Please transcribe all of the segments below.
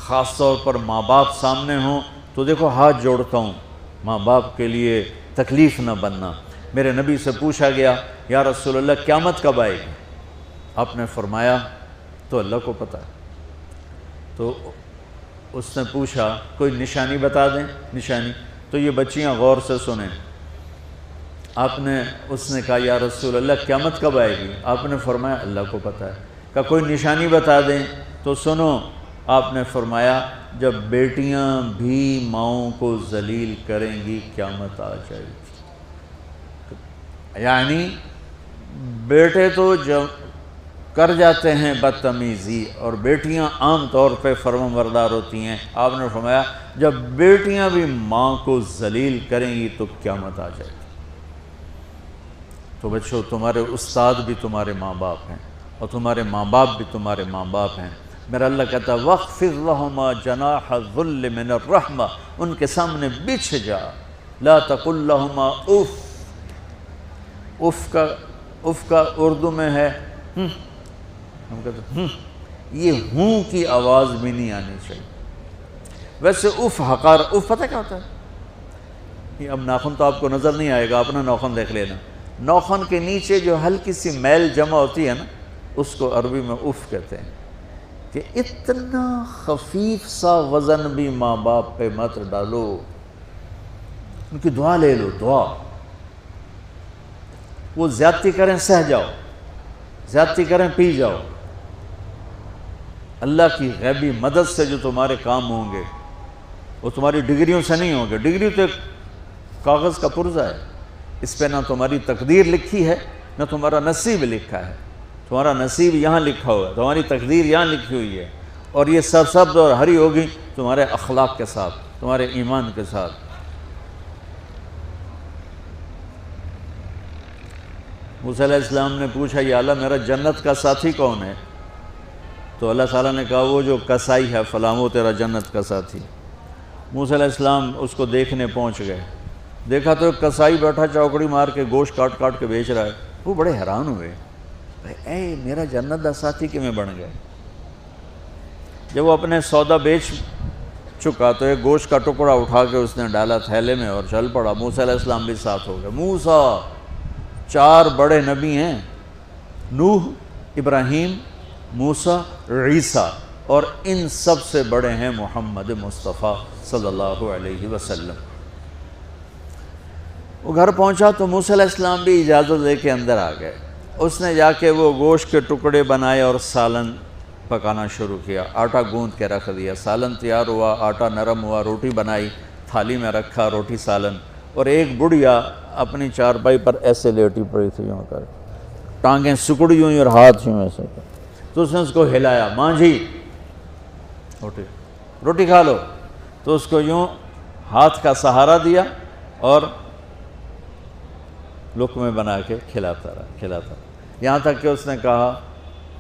خاص طور پر ماں باپ سامنے ہوں تو دیکھو ہاتھ جوڑتا ہوں، ماں باپ کے لیے تکلیف نہ بننا۔ میرے نبی سے پوچھا گیا یا رسول اللہ قیامت کب آئے گی؟ آپ نے فرمایا تو اللہ کو پتہ ہے۔ تو اس نے پوچھا کوئی نشانی بتا دیں، نشانی؟ تو یہ بچیاں غور سے سنیں۔ اس نے کہا یا رسول اللہ قیامت کب آئے گی؟ آپ نے فرمایا اللہ کو پتہ ہے۔ کہا کوئی نشانی بتا دیں؟ تو سنو، آپ نے فرمایا جب بیٹیاں بھی ماؤں کو ذلیل کریں گی قیامت آ جائے گی۔ یعنی بیٹے تو جب کر جاتے ہیں بدتمیزی اور بیٹیاں عام طور پہ فرمانبردار ہوتی ہیں، آپ نے فرمایا جب بیٹیاں بھی ماں کو ذلیل کریں گی تو قیامت آ جائے گی۔ تو بچوں، تمہارے استاد بھی تمہارے ماں باپ ہیں اور تمہارے ماں باپ بھی تمہارے ماں باپ ہیں۔ میرا اللہ کہتا ہے وَاخْفِضْ لَهُمَا جَنَاحَ الذُّلِّ مِنَ الرَّحْمَةِ، ان کے سامنے بچھ جا، لا تقل لهما اف کا اردو میں ہے ہم کہتے ہیں یہ ہوں کی آواز بھی نہیں آنی چاہیے۔ ویسے اف حقار، اف پتہ کیا ہوتا ہے؟ یہ اب ناخن تو آپ کو نظر نہیں آئے گا، اپنا ناخن دیکھ لینا۔ ناخن کے نیچے جو ہلکی سی میل جمع ہوتی ہے نا، اس کو عربی میں اف کہتے ہیں۔ کہ اتنا خفیف سا وزن بھی ماں باپ پہ مت ڈالو، ان کی دعا لے لو، دعا۔ وہ زیادتی کریں سہ جاؤ، زیادتی کریں پی جاؤ۔ اللہ کی غیبی مدد سے جو تمہارے کام ہوں گے وہ تمہاری ڈگریوں سے نہیں ہوں گے۔ ڈگری تو ایک کاغذ کا پرزہ ہے، اس پہ نہ تمہاری تقدیر لکھی ہے نہ تمہارا نصیب لکھا ہے۔ تمہارا نصیب یہاں لکھا ہوا ہے، تمہاری تقدیر یہاں لکھی ہوئی ہے، اور یہ سرسبز اور ہری ہوگی تمہارے اخلاق کے ساتھ، تمہارے ایمان کے ساتھ۔ موسیٰ علیہ السلام نے پوچھا یا اللہ میرا جنت کا ساتھی کون ہے؟ تو اللہ تعالیٰ نے کہا وہ جو کسائی ہے فلاں وہ تیرا جنت کا ساتھی۔ موسیٰ علیہ السلام اس کو دیکھنے پہنچ گئے، دیکھا تو ایک کسائی بیٹھا چوکڑی مار کے گوشت کاٹ کاٹ کے بیچ رہا ہے۔ وہ بڑے حیران ہوئے، اے میرا جنت کا ساتھی کیویں بن گئے؟ جب وہ اپنے سودا بیچ چکا تو ایک گوشت کا ٹکڑا اٹھا کے اس نے ڈالا تھیلے میں اور چل پڑا۔ موسیٰ علیہ السلام بھی ساتھ ہو گئے۔ موسیٰ 4 بڑے نبی ہیں، نوح، ابراہیم، موسیٰ، عیسیٰ، اور ان سب سے بڑے ہیں محمد مصطفیٰ صلی اللہ علیہ وسلم۔ وہ گھر پہنچا تو موسیٰ علیہ السلام بھی اجازت دے کے اندر آ گئے۔ اس نے جا کے وہ گوشت کے ٹکڑے بنائے اور سالن پکانا شروع کیا۔ آٹا گوندھ کے رکھ دیا، سالن تیار ہوا، آٹا نرم ہوا، روٹی بنائی، تھالی میں رکھا روٹی سالن، اور ایک بڑھیا اپنی چارپائی پر ایسے لیٹی پڑی تھی، یوں کر ٹانگیں سکڑی ہوئی اور ہاتھ یوں ایسے کر۔ تو اس نے اس کو ہلایا، ماں جی روٹی کھا لو۔ تو اس کو یوں ہاتھ کا سہارا دیا اور لقمے بنا کے کھلاتا رہا، یہاں تک کہ اس نے کہا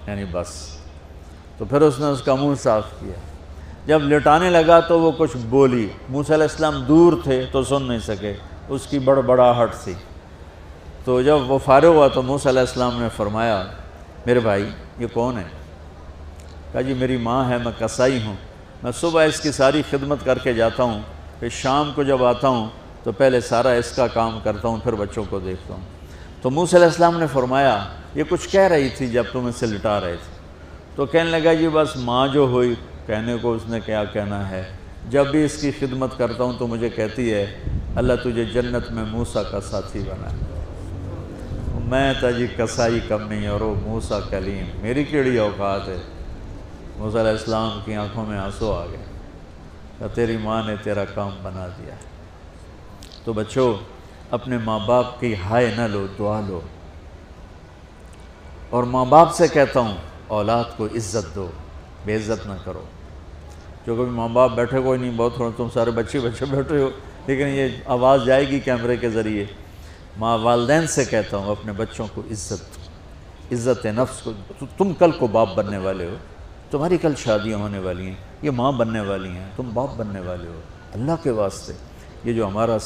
یعنی بس۔ تو پھر اس نے اس کا منہ صاف کیا۔ جب لٹانے لگا تو وہ کچھ بولی، موسیٰ علیہ السلام دور تھے تو سن نہیں سکے، اس کی بڑبڑاہٹ تھی۔ تو جب وہ فارغ ہوا تو موسیٰ علیہ السلام نے فرمایا میرے بھائی یہ کون ہے؟ کہا جی میری ماں ہے، میں کسائی ہوں، میں صبح اس کی ساری خدمت کر کے جاتا ہوں، پھر شام کو جب آتا ہوں تو پہلے سارا اس کا کام کرتا ہوں، پھر بچوں کو دیکھتا ہوں۔ تو موسیٰ علیہ السلام نے فرمایا یہ کچھ کہہ رہی تھی جب تم اسے لٹا رہے تھے؟ تو کہنے لگا جی بس ماں جو ہوئی، کہنے کو اس نے کیا کہنا ہے، جب بھی اس کی خدمت کرتا ہوں تو مجھے کہتی ہے اللہ تجھے جنت میں موسیٰ کا ساتھی بنا۔ میں تا جی کسائی کم نہیں اور وہ موسیٰ کلیم، میری کیڑی اوقات ہے۔ موسیٰ علیہ السلام کی آنکھوں میں آنسو آ گئے کہ تیری ماں نے تیرا کام بنا دیا۔ تو بچوں اپنے ماں باپ کی ہائے نہ لو، دعا لو۔ اور ماں باپ سے کہتا ہوں اولاد کو عزت دو، بے عزت نہ کرو۔ جو کبھی ماں باپ بیٹھے کوئی نہیں، بہت تھوڑا تم سارے بچے بیٹھے ہو، لیکن یہ آواز جائے گی کیمرے کے ذریعے۔ ماں والدین سے کہتا ہوں اپنے بچوں کو عزت نفس کو۔ تم کل کو باپ بننے والے ہو، تمہاری کل شادیاں ہونے والی ہیں، یہ ماں بننے والی ہیں، تم باپ بننے والے ہو۔ اللہ کے واسطے یہ جو ہمارا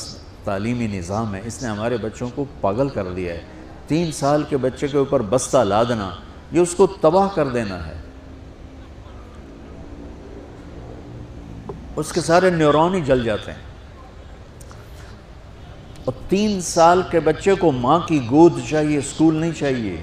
تعلیمی نظام ہے اس نے ہمارے بچوں کو پاگل کر دیا ہے۔ 3 سال کے بچے کے اوپر بستہ لادنا، یہ اس کو تباہ کر دینا ہے۔ اس کے سارے نیورون ہی جل جاتے ہیں۔ اور 3 سال کے بچے کو ماں کی گود چاہیے، اسکول نہیں چاہیے۔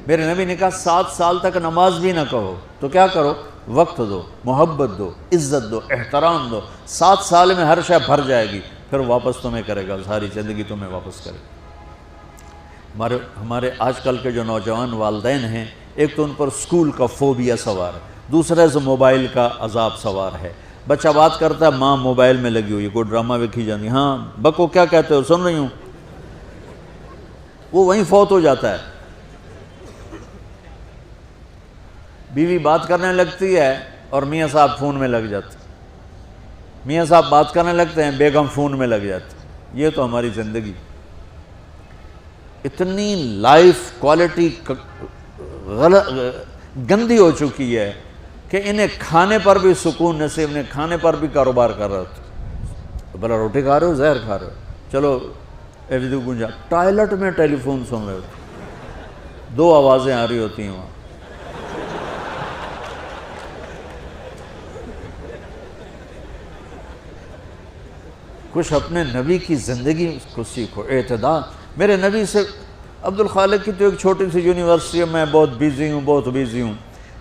میرے نبی نے کہا 7 سال تک نماز بھی نہ کہو، تو کیا کرو؟ وقت دو، محبت دو، عزت دو، احترام دو۔ 7 سال میں ہر شے بھر جائے گی، پھر واپس تمہیں کرے گا، ساری زندگی تمہیں واپس کرے گا۔ ہمارے آج کل کے جو نوجوان والدین ہیں، ایک تو ان پر اسکول کا فوبیا سوار ہے، دوسرا سے موبائل کا عذاب سوار ہے۔ بچہ بات کرتا ہے، ماں موبائل میں لگی ہوئی، کوئی ڈرامہ ویکھی جاتی، ہاں بکو کیا کہتے ہو، سن رہی ہوں، وہ وہیں فوت ہو جاتا ہے۔ بیوی بات کرنے لگتی ہے اور میاں صاحب فون میں لگ جاتے، میاں صاحب بات کرنے لگتے ہیں، بیگم فون میں لگ جاتی۔ یہ تو ہماری زندگی اتنی لائف کوالٹی گندی ہو چکی ہے کہ انہیں کھانے پر بھی سکون نصیب نہیں، کھانے پر بھی کاروبار کر رہا ہوتا، بھلا روٹی کھا رہے ہو زہر کھا رہے ہو، چلو گنجا ٹوائلٹ میں ٹیلی فون سن رہے ہو، 2 آوازیں آ رہی ہوتی ہیں وہاں۔ کچھ اپنے نبی کی زندگی کو سیکھو، اعتدال۔ میرے نبی سے عبد الخالق کی تو ایک چھوٹی سی یونیورسٹی ہے، میں بہت بیزی ہوں،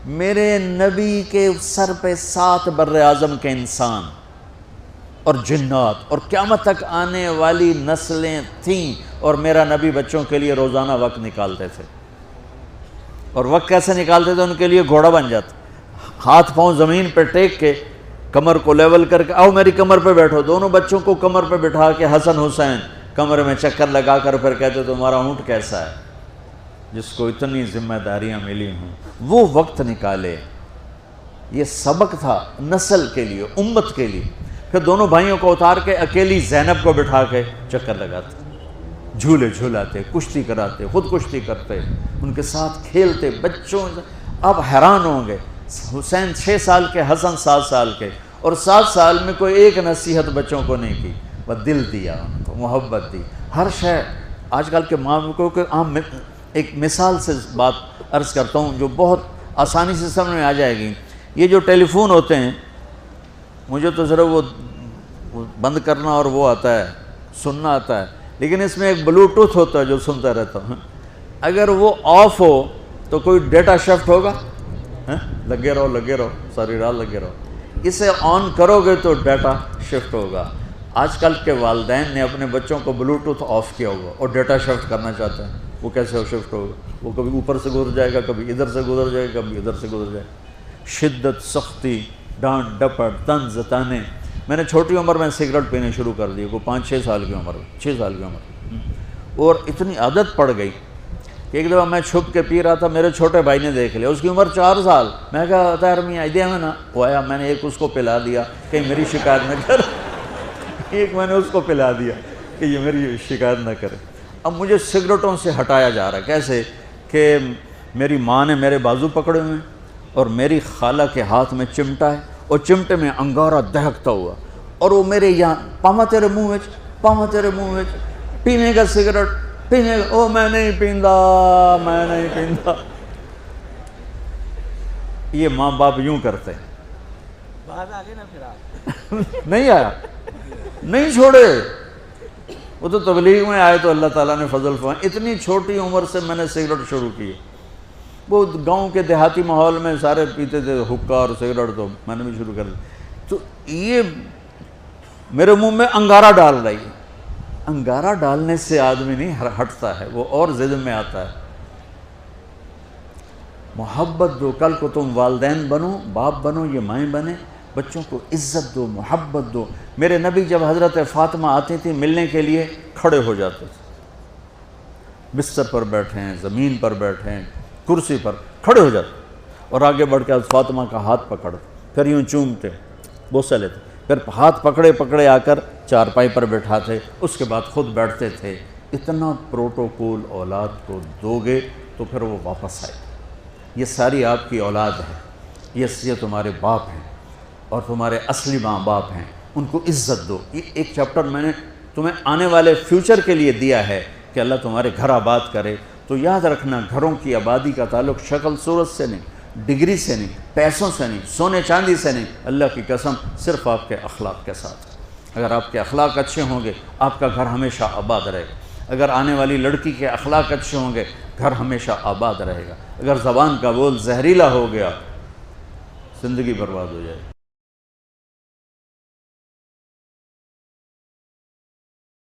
میرے نبی کے سر پہ 7 بر اعظم کے انسان اور جنات اور قیامت تک آنے والی نسلیں تھیں، اور میرا نبی بچوں کے لیے روزانہ وقت نکالتے تھے۔ اور وقت کیسے نکالتے تھے؟ ان کے لیے گھوڑا بن جاتا، ہاتھ پاؤں زمین پہ ٹیک کے، کمر کو لیول کر کے، آؤ میری کمر پہ بیٹھو، دونوں بچوں کو کمر پہ بٹھا کے حسن حسین کمر میں چکر لگا کر پھر کہتے تمہارا اونٹ کیسا ہے، جس کو اتنی ذمہ داریاں ملی ہوں، وہ وقت نکالے۔ یہ سبق تھا نسل کے لیے، امت کے لیے۔ پھر دونوں بھائیوں کو اتار کے اکیلی زینب کو بٹھا کے چکر لگاتے، جھولے جھولاتے، کشتی کراتے، خود کشتی کرتے، ان کے ساتھ کھیلتے بچوں۔ آپ حیران ہوں گے، حسین 6 سال کے، حسن 7 سال کے، اور 7 سال میں کوئی ایک نصیحت بچوں کو نہیں کی، وہ دل دیا ان کو، محبت دی، ہر شے۔ آج کل کے ماں کو عام ایک مثال سے بات عرض کرتا ہوں جو بہت آسانی سے سمجھ میں آ جائے گی۔ یہ جو ٹیلی فون ہوتے ہیں، مجھے تو صرف وہ بند کرنا اور وہ آتا ہے، سننا آتا ہے، لیکن اس میں ایک بلوٹوتھ ہوتا ہے جو سنتا رہتا ہوں۔ اگر وہ آف ہو تو کوئی ڈیٹا شفٹ ہوگا؟ لگے رہو ساری رات لگے رہو۔ اسے آن کرو گے تو ڈیٹا شفٹ ہوگا۔ آج کل کے والدین نے اپنے بچوں کو بلوٹوتھ آف کیا ہوگا اور ڈیٹا شفٹ کرنا چاہتے ہیں، وہ کیسے شفٹ ہوگا؟ وہ کبھی اوپر سے گزر جائے گا، کبھی ادھر سے گزر جائے گا، کبھی ادھر سے گزر جائے گا۔ شدت، سختی، ڈانٹ ڈپٹ، طنز تانے۔ میں نے چھوٹی عمر میں سگریٹ پینے شروع کر دی، کوئی 5-6 سال کی عمر، 6 سال کی عمر، اور اتنی عادت پڑ گئی کہ ایک دفعہ میں چھپ کے پی رہا تھا، میرے چھوٹے بھائی نے دیکھ لیا، اس کی عمر 4 سال۔ میں کہا طاہر میاں دیا میں نا، وہ آیا، میں نے ایک اس کو پلا دیا کہ میری شکایت نہ کر، ایک میں نے اس کو پلا دیا کہ یہ میری شکایت نہ کرے۔ اب مجھے سگریٹوں سے ہٹایا جا رہا ہے، کیسے کہ میری ماں نے میرے بازو پکڑے ہوئے ہیں اور میری خالہ کے ہاتھ میں چمٹا ہے اور چمٹے میں انگارہ دہکتا ہوا، اور وہ میرے یہاں پاما تیرے منہ میں پینے کا سگریٹ پینے کا، او میں نہیں پیندا۔ یہ ماں باپ یوں کرتے ہیں۔ نہیں آیا، نہیں چھوڑے، وہ تو تبلیغ میں آئے تو اللہ تعالیٰ نے فضل فرمایا۔ اتنی چھوٹی عمر سے میں نے سگریٹ شروع کی، وہ گاؤں کے دیہاتی ماحول میں سارے پیتے تھے حکا اور سگریٹ، تو میں نے بھی شروع کر دی۔ تو یہ میرے منہ میں انگارہ ڈال رہی ہے۔ انگارہ ڈالنے سے آدمی نہیں ہٹتا ہے، وہ اور ضد میں آتا ہے۔ محبت دو، کل کو تم والدین بنو، باپ بنو، یہ مائیں بنے، بچوں کو عزت دو، محبت دو۔ میرے نبی جب حضرت فاطمہ آتی تھی ملنے کے لیے، کھڑے ہو جاتے تھے، بستر پر بیٹھے ہیں، زمین پر بیٹھے ہیں، کرسی پر کھڑے ہو جاتے، اور آگے بڑھ کے فاطمہ کا ہاتھ پکڑ، پھر یوں چومتے، بوسہ لیتے، پھر ہاتھ پکڑے آ کر چارپائی پر بیٹھاتے، اس کے بعد خود بیٹھتے تھے۔ اتنا پروٹوکول اولاد کو دو گے تو پھر وہ واپس آئے۔ یہ ساری آپ کی اولاد ہے، یہ تمہارے باپ ہیں اور تمہارے اصلی ماں باپ ہیں، ان کو عزت دو۔ یہ ایک چیپٹر میں نے تمہیں آنے والے فیوچر کے لیے دیا ہے کہ اللہ تمہارے گھر آباد کرے۔ تو یاد رکھنا، گھروں کی آبادی کا تعلق شکل صورت سے نہیں، ڈگری سے نہیں، پیسوں سے نہیں، سونے چاندی سے نہیں، اللہ کی قسم صرف آپ کے اخلاق کے ساتھ۔ اگر آپ کے اخلاق اچھے ہوں گے آپ کا گھر ہمیشہ آباد رہے گا۔ اگر آنے والی لڑکی کے اخلاق اچھے ہوں گے گھر ہمیشہ آباد رہے گا۔ اگر زبان کا بول زہریلا ہو گیا زندگی برباد ہو جائے گی۔